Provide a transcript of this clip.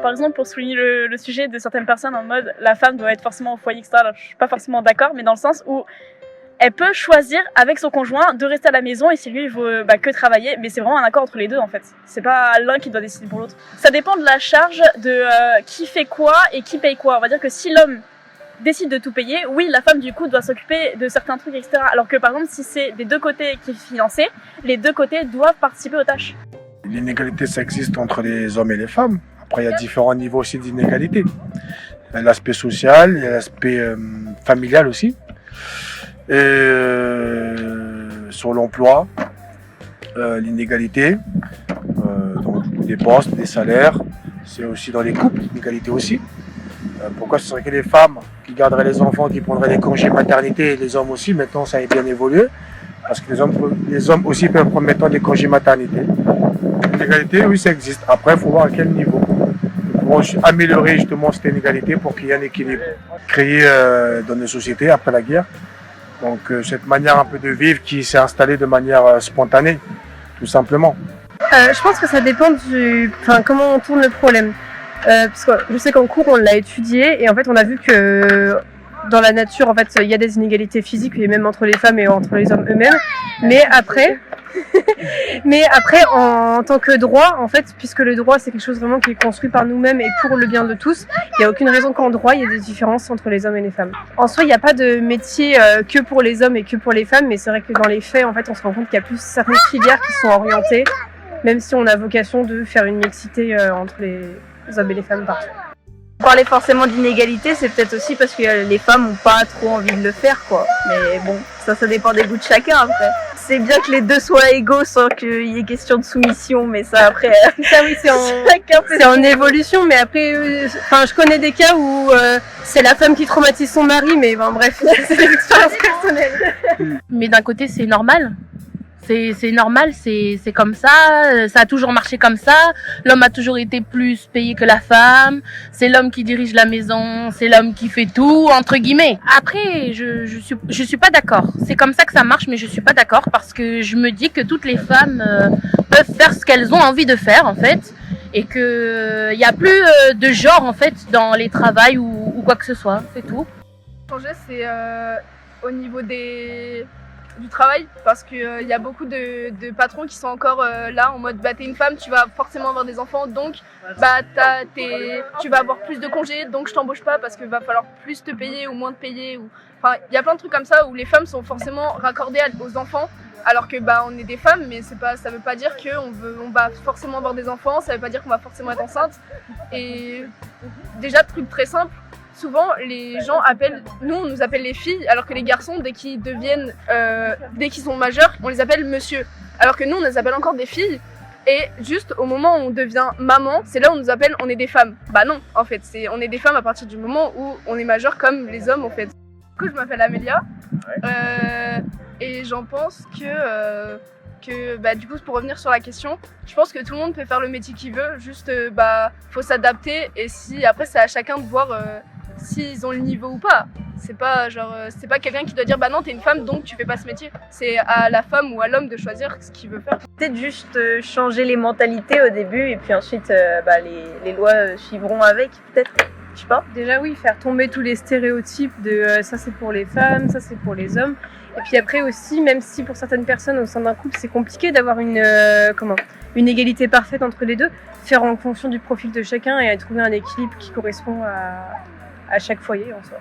Par exemple, pour souligner le sujet de certaines personnes en mode la femme doit être forcément au foyer, etc. Alors, je suis pas forcément d'accord, mais dans le sens où elle peut choisir avec son conjoint de rester à la maison et si lui il veut que travailler, mais c'est vraiment un accord entre les deux en fait. C'est pas l'un qui doit décider pour l'autre. Ça dépend de la charge de qui fait quoi et qui paye quoi. On va dire que si l'homme décide de tout payer, oui, la femme du coup doit s'occuper de certains trucs, etc. Alors que par exemple, si c'est des deux côtés qui est financé, les deux côtés doivent participer aux tâches. L'inégalité, ça existe entre les hommes et les femmes. Après, il y a différents niveaux aussi d'inégalité. Il y a l'aspect social, il y a l'aspect familial aussi. Et sur l'emploi, l'inégalité, donc des postes, des salaires, c'est aussi dans les couples, l'inégalité aussi. Pourquoi ce serait que les femmes qui garderaient les enfants, qui prendraient les congés maternité, et les hommes aussi, maintenant ça a bien évolué, parce que les hommes aussi peuvent prendre maintenant des congés maternité. L'inégalité, oui, ça existe. Après, il faut voir à quel niveau. Pour améliorer justement cette inégalité pour qu'il y ait un équilibre créé dans nos sociétés après la guerre. Donc cette manière un peu de vivre qui s'est installée de manière spontanée, tout simplement. Je pense que ça dépend comment on tourne le problème. Parce que je sais qu'en cours on l'a étudié et en fait on a vu que dans la nature en fait il y a des inégalités physiques et même entre les femmes et entre les hommes eux-mêmes. Mais après en tant que droit en fait, puisque le droit c'est quelque chose vraiment qui est construit par nous-mêmes et pour le bien de tous, il n'y a aucune raison qu'en droit il y ait des différences entre les hommes et les femmes. En soi il n'y a pas de métier que pour les hommes et que pour les femmes, mais c'est vrai que dans les faits en fait on se rend compte qu'il y a plus certaines filières qui sont orientées, même si on a vocation de faire une mixité entre les hommes et les femmes partout. Parler forcément d'inégalité, c'est peut-être aussi parce que les femmes n'ont pas trop envie de le faire, quoi. Mais bon, ça dépend des goûts de chacun après. C'est bien que les deux soient égaux sans qu'il y ait question de soumission, mais ça après. Ça oui, c'est en évolution, mais après, je connais des cas où c'est la femme qui traumatise son mari, mais bref, c'est des expériences personnelles. Mais d'un côté, c'est normal. C'est normal, c'est comme ça a toujours marché comme ça, l'homme a toujours été plus payé que la femme, c'est l'homme qui dirige la maison, c'est l'homme qui fait tout, entre guillemets. Après, je suis pas d'accord, c'est comme ça que ça marche, mais je suis pas d'accord parce que je me dis que toutes les femmes peuvent faire ce qu'elles ont envie de faire en fait, et que y a plus de genre en fait dans les travails ou quoi que ce soit, c'est tout. Changer, c'est au niveau du travail, parce que y a beaucoup de patrons qui sont encore là en mode t'es une femme, tu vas forcément avoir des enfants, donc tu vas avoir plus de congés, donc je t'embauche pas parce qu'il va falloir plus te payer ou moins te payer. Enfin, il y a plein de trucs comme ça où les femmes sont forcément raccordées aux enfants, alors que on est des femmes, mais ça veut pas dire qu'on va forcément avoir des enfants, ça veut pas dire qu'on va forcément être enceinte. Et déjà, truc très simple, souvent les gens on nous appelle les filles, alors que les garçons, dès qu'ils sont majeurs, on les appelle monsieur. Alors que nous, on les appelle encore des filles. Et juste au moment où on devient maman, c'est là où on nous appelle on est des femmes. Bah non, en fait, on est des femmes à partir du moment où on est majeur comme les hommes en fait. Du coup, je m'appelle Amélia et j'en pense que du coup, pour revenir sur la question, je pense que tout le monde peut faire le métier qu'il veut, juste faut s'adapter, et après c'est à chacun de voir s'ils ont le niveau ou pas. C'est pas quelqu'un qui doit dire non, t'es une femme donc tu fais pas ce métier. C'est à la femme ou à l'homme de choisir ce qu'il veut faire. Peut-être juste changer les mentalités au début et puis ensuite les lois suivront avec, peut-être. Je sais pas. Déjà oui, faire tomber tous les stéréotypes de ça c'est pour les femmes, ça c'est pour les hommes. Et puis après aussi, même si pour certaines personnes au sein d'un couple c'est compliqué d'avoir une égalité parfaite entre les deux, faire en fonction du profil de chacun et trouver un équilibre qui correspond à chaque foyer en soi.